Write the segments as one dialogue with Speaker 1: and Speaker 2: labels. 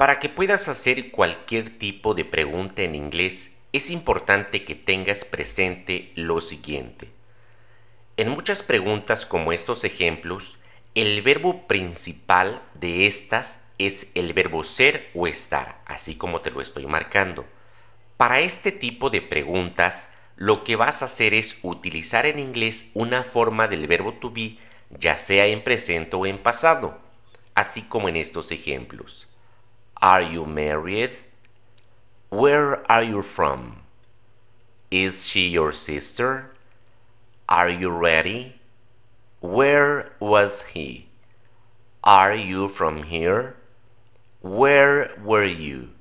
Speaker 1: Para que puedas hacer cualquier tipo de pregunta en inglés, es importante que tengas presente lo siguiente. En muchas preguntas como estos ejemplos, el verbo principal de estas es el verbo ser o estar, así como te lo estoy marcando. Para este tipo de preguntas, lo que vas a hacer es utilizar en inglés una forma del verbo to be, ya sea en presente o en pasado, así como en estos ejemplos. Are you married? Where are you from? Is she your sister? Are you ready? Where was he? Are you from here? Where were you?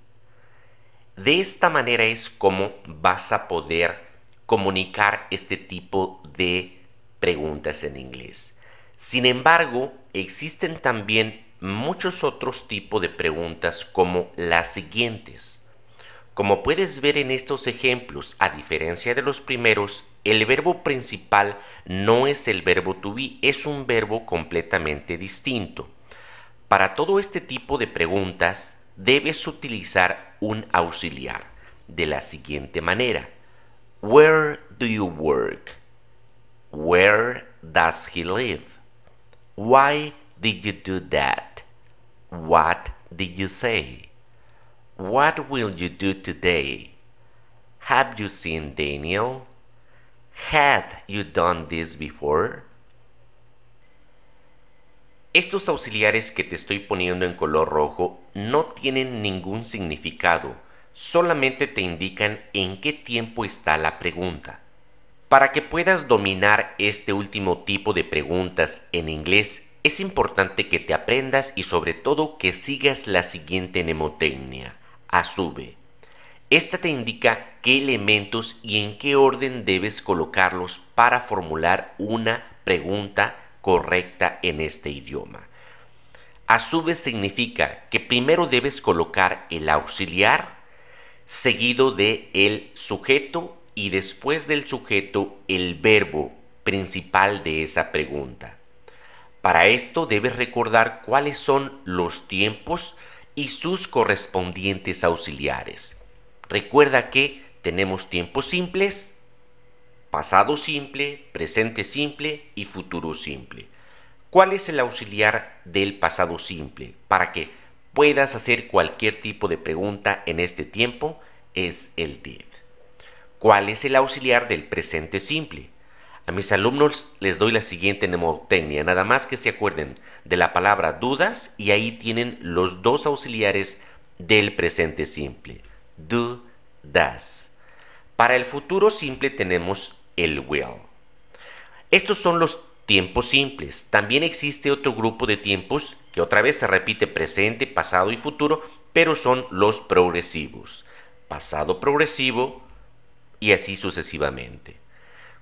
Speaker 1: De esta manera es como vas a poder comunicar este tipo de preguntas en inglés. Sin embargo, existen también muchos otros tipos de preguntas como las siguientes. Como puedes ver en estos ejemplos, a diferencia de los primeros, el verbo principal no es el verbo to be, es un verbo completamente distinto. Para todo este tipo de preguntas, debes utilizar un auxiliar de la siguiente manera. Where do you work? Where does he live? Why did you do that? What did you say? What will you do today? Have you seen Daniel? Had you done this before? Estos auxiliares que te estoy poniendo en color rojo no tienen ningún significado, solamente te indican en qué tiempo está la pregunta. Para que puedas dominar este último tipo de preguntas en inglés, es importante que te aprendas y sobre todo que sigas la siguiente mnemotecnia, ASUBE. Esta te indica qué elementos y en qué orden debes colocarlos para formular una pregunta correcta en este idioma. ASUBE significa que primero debes colocar el auxiliar seguido de el sujeto y después del sujeto el verbo principal de esa pregunta. Para esto debes recordar cuáles son los tiempos y sus correspondientes auxiliares. Recuerda que tenemos tiempos simples, pasado simple, presente simple y futuro simple. ¿Cuál es el auxiliar del pasado simple? Para que puedas hacer cualquier tipo de pregunta en este tiempo, es el did. ¿Cuál es el auxiliar del presente simple? A mis alumnos les doy la siguiente mnemotecnia, nada más que se acuerden de la palabra dudas y ahí tienen los dos auxiliares del presente simple. Do, does. Para el futuro simple tenemos el will. Estos son los tiempos simples. También existe otro grupo de tiempos que otra vez se repite presente, pasado y futuro, pero son los progresivos. Pasado progresivo y así sucesivamente.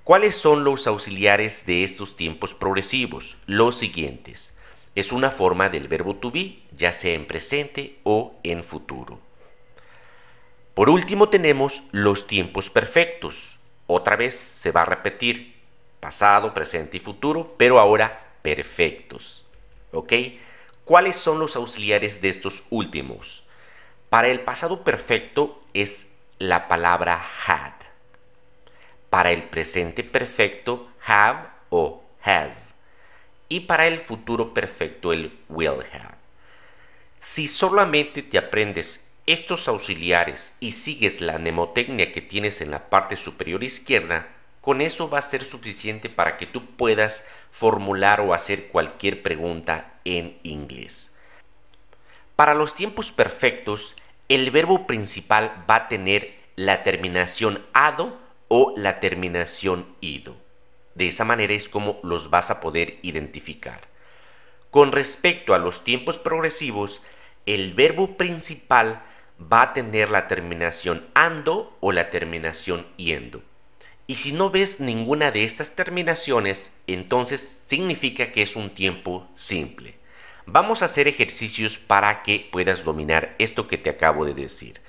Speaker 1: ¿Cuáles son los auxiliares de estos tiempos progresivos? Los siguientes. Es una forma del verbo to be, ya sea en presente o en futuro. Por último tenemos los tiempos perfectos. Otra vez se va a repetir pasado, presente y futuro, pero ahora perfectos. ¿Ok? ¿Cuáles son los auxiliares de estos últimos? Para el pasado perfecto es la palabra had. Para el presente perfecto, have o has. Y para el futuro perfecto, el will have. Si solamente te aprendes estos auxiliares y sigues la mnemotecnia que tienes en la parte superior izquierda, con eso va a ser suficiente para que tú puedas formular o hacer cualquier pregunta en inglés. Para los tiempos perfectos, el verbo principal va a tener la terminación ado o la terminación ido. De esa manera es como los vas a poder identificar. Con respecto a los tiempos progresivos, el verbo principal va a tener la terminación ando o la terminación yendo. Y si no ves ninguna de estas terminaciones, entonces significa que es un tiempo simple. Vamos a hacer ejercicios para que puedas dominar esto que te acabo de decir.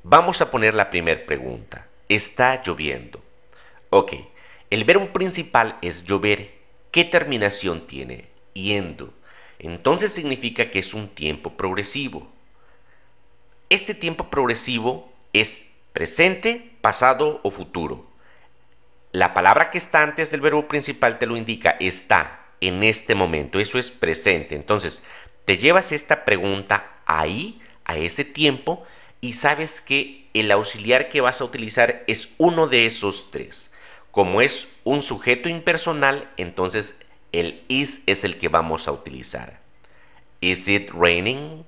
Speaker 1: Vamos a poner la primera pregunta. Está lloviendo. Ok, el verbo principal es llover. ¿Qué terminación tiene? Yendo. Entonces significa que es un tiempo progresivo. Este tiempo progresivo es presente, pasado o futuro. La palabra que está antes del verbo principal te lo indica, está en este momento, eso es presente. Entonces, te llevas esta pregunta ahí, a ese tiempo, y sabes que el auxiliar que vas a utilizar es uno de esos tres. Como es un sujeto impersonal, entonces el is es el que vamos a utilizar. Is it raining?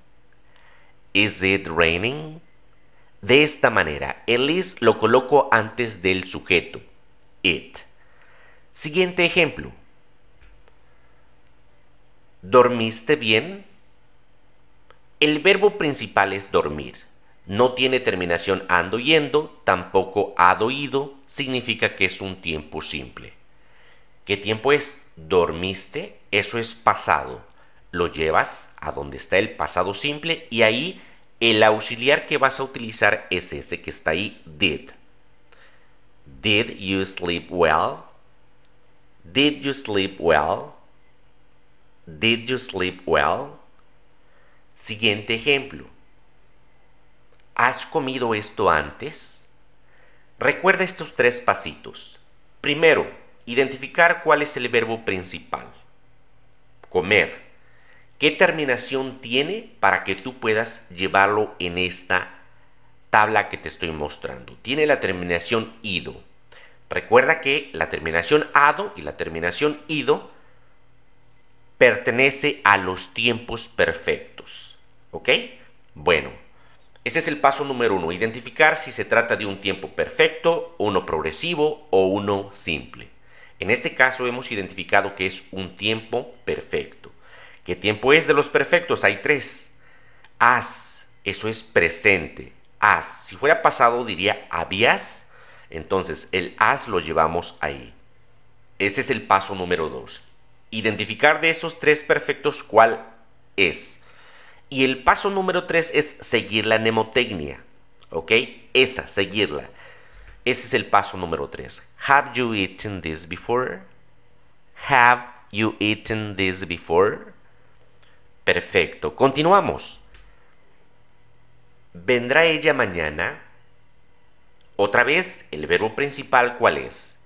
Speaker 1: Is it raining? De esta manera, el is lo coloco antes del sujeto, it. Siguiente ejemplo. ¿Dormiste bien? El verbo principal es dormir. No tiene terminación ando yendo, tampoco ado ido, significa que es un tiempo simple. ¿Qué tiempo es? ¿Dormiste? Eso es pasado. Lo llevas a donde está el pasado simple y ahí el auxiliar que vas a utilizar es ese que está ahí, did. Did you sleep well? Did you sleep well? Did you sleep well? Siguiente ejemplo. ¿Has comido esto antes? Recuerda estos tres pasitos. Primero, identificar cuál es el verbo principal. Comer. ¿Qué terminación tiene para que tú puedas llevarlo en esta tabla que te estoy mostrando? Tiene la terminación ido. Recuerda que la terminación ado y la terminación ido pertenece a los tiempos perfectos. ¿Ok? Bueno, ese es el paso número 1. Identificar si se trata de un tiempo perfecto, uno progresivo o uno simple. En este caso hemos identificado que es un tiempo perfecto. ¿Qué tiempo es de los perfectos? Hay tres. Has, eso es presente. Has, si fuera pasado diría habías. Entonces el has lo llevamos ahí. Ese es el paso número 2. Identificar de esos tres perfectos cuál es. Y el paso número 3 es seguir la mnemotecnia. ¿Ok? Esa, seguirla. Ese es el paso número 3. Have you eaten this before? Have you eaten this before? Perfecto. Continuamos. ¿Vendrá ella mañana? Otra vez, el verbo principal, ¿cuál es?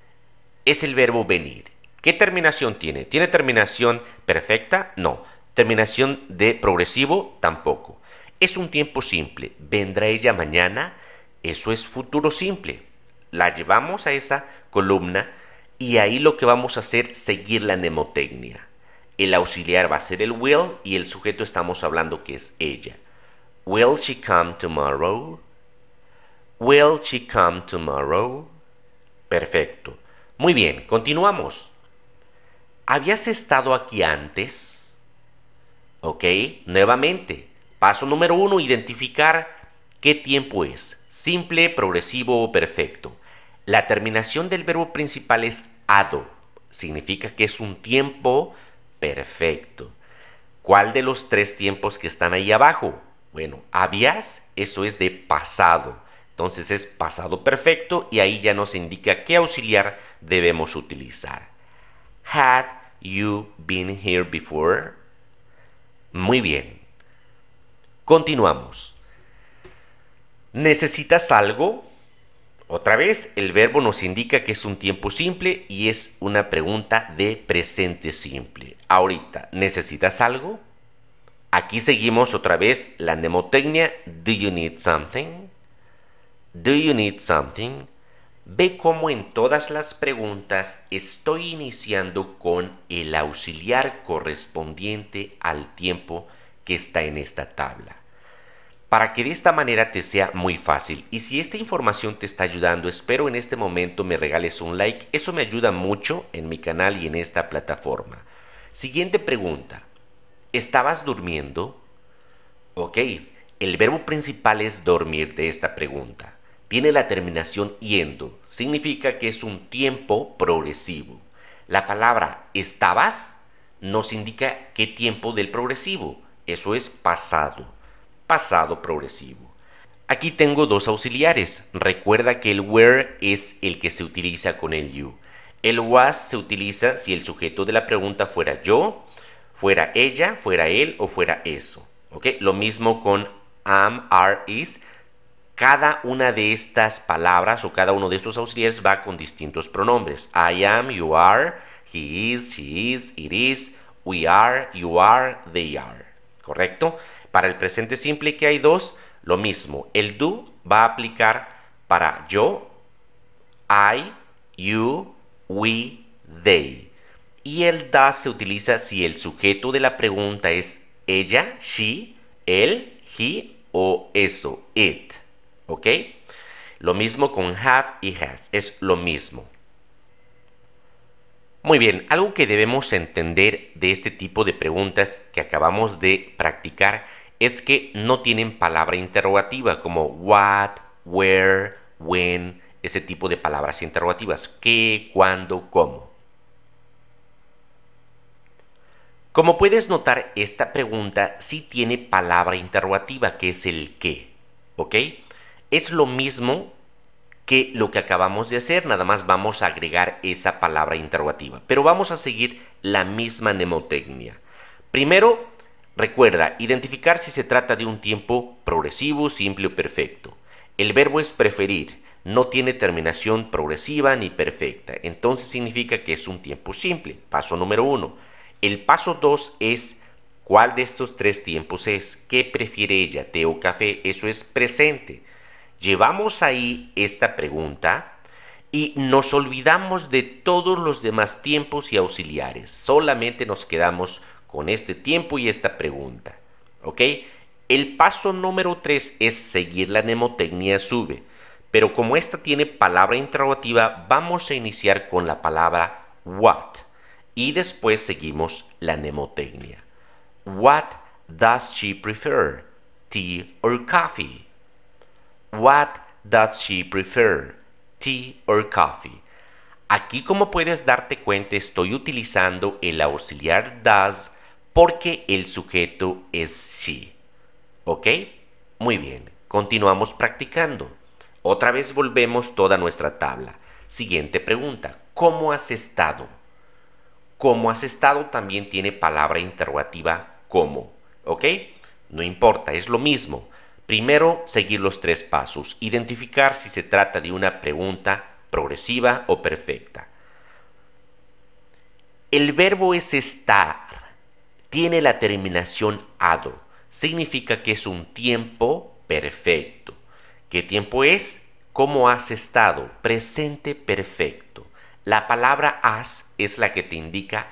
Speaker 1: Es el verbo venir. ¿Qué terminación tiene? ¿Tiene terminación perfecta? No. ¿Terminación de progresivo? Tampoco. Es un tiempo simple. ¿Vendrá ella mañana? Eso es futuro simple. La llevamos a esa columna y ahí lo que vamos a hacer es seguir la mnemotecnia. El auxiliar va a ser el will y el sujeto estamos hablando que es ella. Will she come tomorrow? Will she come tomorrow? Perfecto. Muy bien, continuamos. ¿Habías estado aquí antes? Ok, nuevamente. Paso número 1, identificar qué tiempo es. Simple, progresivo o perfecto. La terminación del verbo principal es ado. Significa que es un tiempo perfecto. ¿Cuál de los tres tiempos que están ahí abajo? Bueno, habías, eso es de pasado. Entonces es pasado perfecto y ahí ya nos indica qué auxiliar debemos utilizar. Had you been here before? Muy bien. Continuamos. ¿Necesitas algo? Otra vez, el verbo nos indica que es un tiempo simple y es una pregunta de presente simple. Ahorita, ¿necesitas algo? Aquí seguimos otra vez la mnemotecnia. Do you need something? Do you need something? Ve cómo en todas las preguntas estoy iniciando con el auxiliar correspondiente al tiempo que está en esta tabla. Para que de esta manera te sea muy fácil. Y si esta información te está ayudando, espero en este momento me regales un like. Eso me ayuda mucho en mi canal y en esta plataforma. Siguiente pregunta. ¿Estabas durmiendo? Ok, el verbo principal es dormir de esta pregunta. Tiene la terminación yendo. Significa que es un tiempo progresivo. La palabra estabas nos indica qué tiempo del progresivo. Eso es pasado. Pasado progresivo. Aquí tengo dos auxiliares. Recuerda que el were es el que se utiliza con el you. El was se utiliza si el sujeto de la pregunta fuera yo, fuera ella, fuera él o fuera eso. ¿Ok? Lo mismo con am, are, is. Cada una de estas palabras o cada uno de estos auxiliares va con distintos pronombres. I am, you are, he is, she is, it is, we are, you are, they are. ¿Correcto? Para el presente simple que hay dos, lo mismo. El do va a aplicar para yo, I, you, we, they. Y el does se utiliza si el sujeto de la pregunta es ella, she, él, he o eso, it. ¿Ok? Lo mismo con have y has. Es lo mismo. Muy bien, algo que debemos entender de este tipo de preguntas que acabamos de practicar es que no tienen palabra interrogativa como what, where, when, ese tipo de palabras interrogativas. ¿Qué, cuándo, cómo? Como puedes notar, esta pregunta sí tiene palabra interrogativa, que es el qué. ¿Ok? Es lo mismo que lo que acabamos de hacer, nada más vamos a agregar esa palabra interrogativa. Pero vamos a seguir la misma mnemotecnia. Primero, recuerda identificar si se trata de un tiempo progresivo, simple o perfecto. El verbo es preferir, no tiene terminación progresiva ni perfecta, entonces significa que es un tiempo simple. Paso número 1. El paso 2 es ¿cuál de estos tres tiempos es? ¿Qué prefiere ella, té o café? Eso es presente. Llevamos ahí esta pregunta y nos olvidamos de todos los demás tiempos y auxiliares. Solamente nos quedamos con este tiempo y esta pregunta. ¿Ok? El paso número 3 es seguir la mnemotecnia sube. Pero como esta tiene palabra interrogativa, vamos a iniciar con la palabra what. Y después seguimos la mnemotecnia. What does she prefer? Tea or coffee? What does she prefer? Tea or coffee? Aquí, como puedes darte cuenta, estoy utilizando el auxiliar does porque el sujeto es she. ¿Ok? Muy bien, continuamos practicando. Otra vez volvemos toda nuestra tabla. Siguiente pregunta, ¿cómo has estado? ¿Cómo has estado? También tiene palabra interrogativa ¿cómo? ¿Ok? No importa, es lo mismo. Primero, seguir los tres pasos. Identificar si se trata de una pregunta progresiva o perfecta. El verbo es estar. Tiene la terminación ado. Significa que es un tiempo perfecto. ¿Qué tiempo es? ¿Cómo has estado? Presente perfecto. La palabra has es la que te indica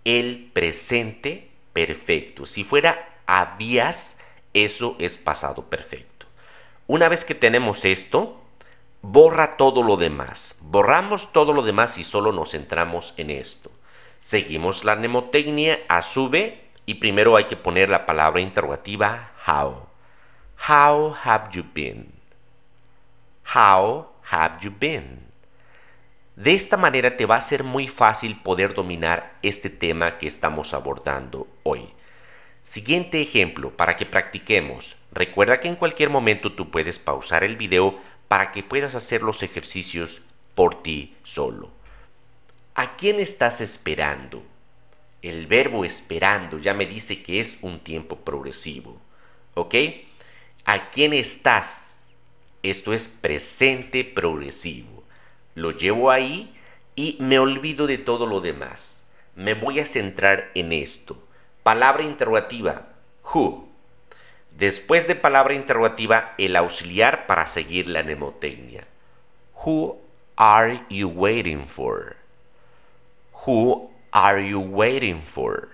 Speaker 1: el presente perfecto. Si fuera habías, eso es pasado perfecto. Una vez que tenemos esto, borra todo lo demás. Borramos todo lo demás y solo nos centramos en esto. Seguimos la mnemotecnia a sube y primero hay que poner la palabra interrogativa how. How have you been? How have you been? De esta manera te va a ser muy fácil poder dominar este tema que estamos abordando hoy. Siguiente ejemplo para que practiquemos. Recuerda que en cualquier momento tú puedes pausar el video para que puedas hacer los ejercicios por ti solo. ¿A quién estás esperando? El verbo esperando ya me dice que es un tiempo progresivo. ¿Ok? ¿A quién estás? Esto es presente progresivo. Lo llevo ahí y me olvido de todo lo demás. Me voy a centrar en esto. Palabra interrogativa, who. Después de palabra interrogativa, el auxiliar para seguir la mnemotecnia. Who are you waiting for? Who are you waiting for?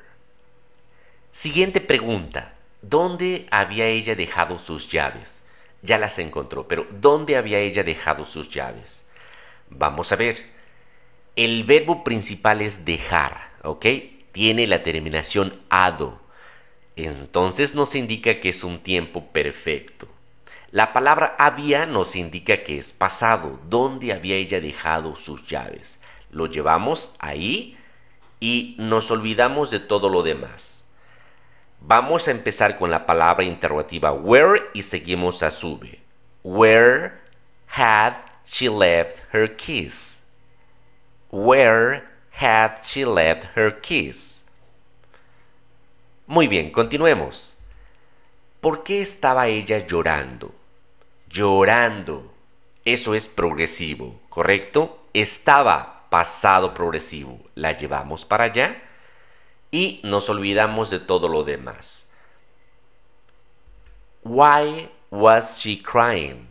Speaker 1: Siguiente pregunta. ¿Dónde había ella dejado sus llaves? Ya las encontró, pero ¿dónde había ella dejado sus llaves? Vamos a ver. El verbo principal es dejar, ¿ok? Tiene la terminación ado. Entonces nos indica que es un tiempo perfecto. La palabra había nos indica que es pasado. ¿Dónde había ella dejado sus llaves? Lo llevamos ahí y nos olvidamos de todo lo demás. Vamos a empezar con la palabra interrogativa where y seguimos a sube. Where had she left her keys? Where had she left her keys? Muy bien, continuemos. ¿Por qué estaba ella llorando? Llorando. Eso es progresivo, ¿correcto? Estaba pasado progresivo. La llevamos para allá y nos olvidamos de todo lo demás. Why was she crying?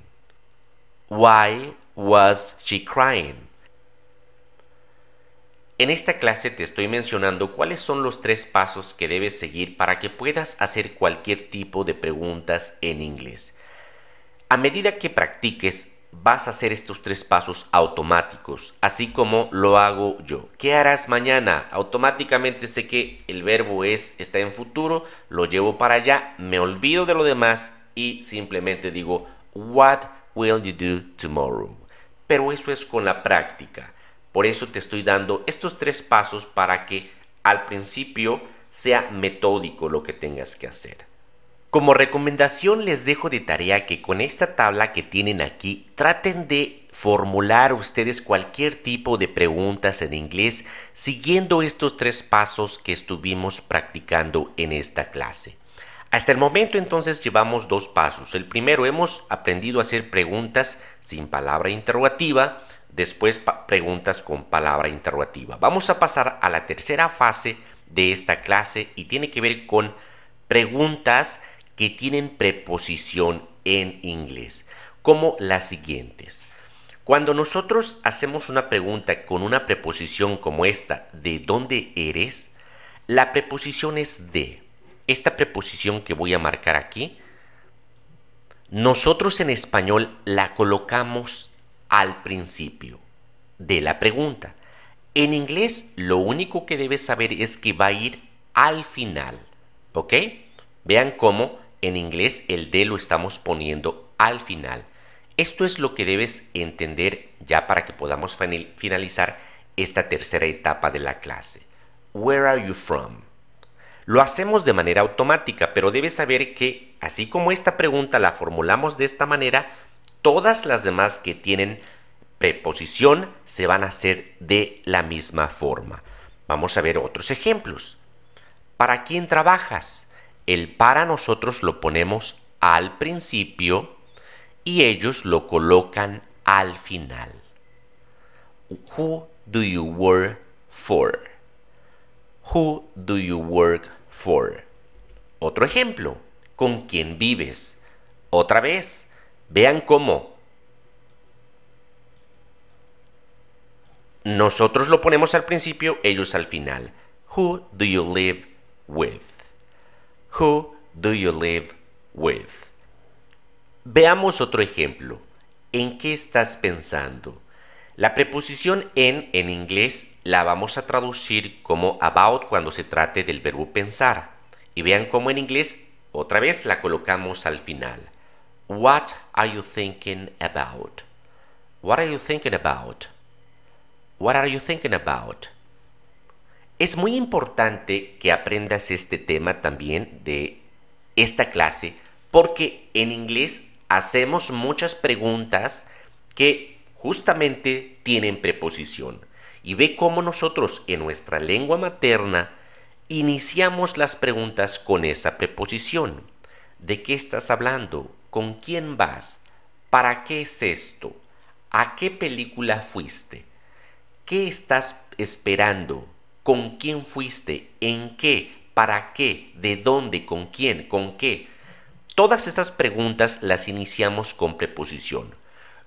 Speaker 1: Why was she crying? En esta clase te estoy mencionando cuáles son los 3 pasos que debes seguir para que puedas hacer cualquier tipo de preguntas en inglés. A medida que practiques, vas a hacer estos 3 pasos automáticos, así como lo hago yo. ¿Qué harás mañana? Automáticamente sé que el verbo está en futuro, lo llevo para allá, me olvido de lo demás y simplemente digo, what will you do tomorrow? Pero eso es con la práctica. Por eso te estoy dando estos 3 pasos para que al principio sea metódico lo que tengas que hacer. Como recomendación les dejo de tarea que con esta tabla que tienen aquí traten de formular ustedes cualquier tipo de preguntas en inglés siguiendo estos 3 pasos que estuvimos practicando en esta clase. Hasta el momento entonces llevamos 2 pasos. El primero, hemos aprendido a hacer preguntas sin palabra interrogativa, después preguntas con palabra interrogativa. Vamos a pasar a la tercera fase de esta clase y tiene que ver con preguntas que tienen preposición en inglés, como las siguientes. Cuando nosotros hacemos una pregunta con una preposición como esta, ¿de dónde eres?, la preposición es de. Esta preposición que voy a marcar aquí, nosotros en español la colocamos al principio de la pregunta. En inglés, lo único que debes saber es que va a ir al final, ¿ok? Vean cómo en inglés el de lo estamos poniendo al final. Esto es lo que debes entender ya para que podamos finalizar esta tercera etapa de la clase. Where are you from? Lo hacemos de manera automática, pero debes saber que, así como esta pregunta la formulamos de esta manera, todas las demás que tienen preposición se van a hacer de la misma forma. Vamos a ver otros ejemplos. ¿Para quién trabajas? El para nosotros lo ponemos al principio y ellos lo colocan al final. Who do you work for? Who do you work for? Otro ejemplo. ¿Con quién vives? Otra vez. Vean cómo nosotros lo ponemos al principio, ellos al final. Who do you live with? Who do you live with? Veamos otro ejemplo. ¿En qué estás pensando? La preposición en inglés la vamos a traducir como about cuando se trate del verbo pensar. Y vean cómo en inglés otra vez la colocamos al final. What are you thinking about? What are you thinking about? What are you thinking about? Es muy importante que aprendas este tema también de esta clase porque en inglés hacemos muchas preguntas que justamente tienen preposición. Y ve cómo nosotros en nuestra lengua materna iniciamos las preguntas con esa preposición. ¿De qué estás hablando? ¿Con quién vas? ¿Para qué es esto? ¿A qué película fuiste? ¿Qué estás esperando? ¿Con quién fuiste? ¿En qué? ¿Para qué? ¿De dónde? ¿Con quién? ¿Con qué? Todas estas preguntas las iniciamos con preposición.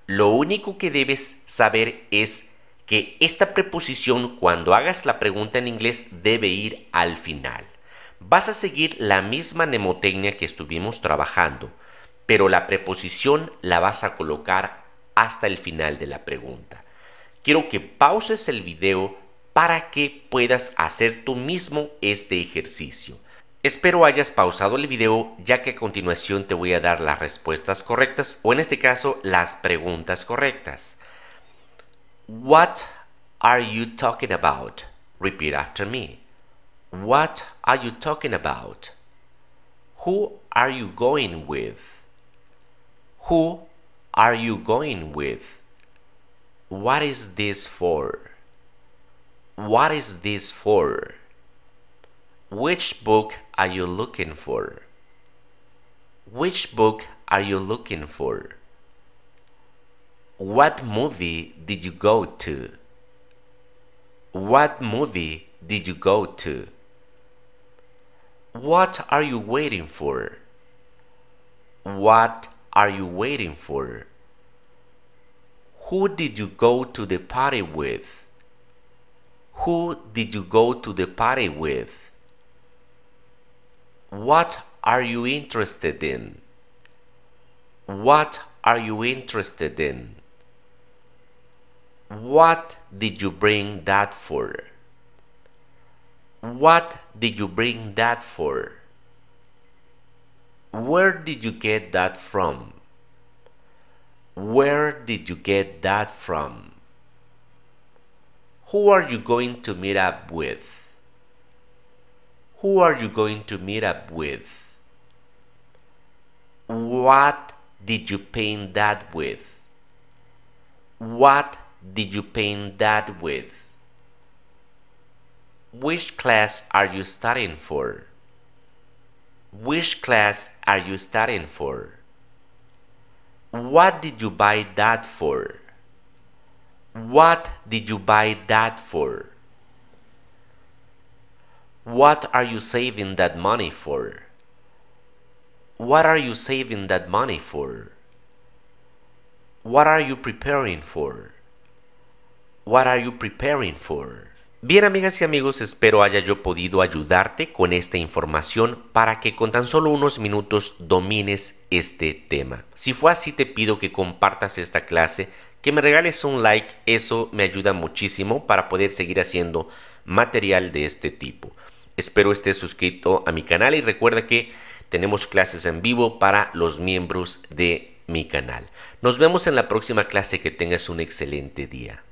Speaker 1: Lo único que debes saber es que esta preposición, cuando hagas la pregunta en inglés, debe ir al final. Vas a seguir la misma mnemotecnia que estuvimos trabajando, pero la preposición la vas a colocar hasta el final de la pregunta. Quiero que pauses el video para que puedas hacer tú mismo este ejercicio. Espero hayas pausado el video, ya que a continuación te voy a dar las respuestas correctas o en este caso las preguntas correctas. What are you talking about? Repeat after me. What are you talking about? Who are you going with? Who are you going with? What is this for? What is this for? Which book are you looking for? Which book are you looking for? What movie did you go to? What movie did you go to? What are you waiting for? What are you waiting for? Who did you go to the party with? Who did you go to the party with? What are you interested in? What are you interested in? What did you bring that for? What did you bring that for? Where did you get that from? Where did you get that from? Who are you going to meet up with? Who are you going to meet up with? What did you paint that with? What did you paint that with? Which class are you studying for? Which class are you studying for? What did you buy that for? What did you buy that for? What are you saving that money for? What are you saving that money for? What are you preparing for? What are you preparing for? Bien, amigas y amigos, espero haya yo podido ayudarte con esta información para que con tan solo unos minutos domines este tema. Si fue así, te pido que compartas esta clase, que me regales un like, eso me ayuda muchísimo para poder seguir haciendo material de este tipo. Espero estés suscrito a mi canal y recuerda que tenemos clases en vivo para los miembros de mi canal. Nos vemos en la próxima clase, que tengas un excelente día.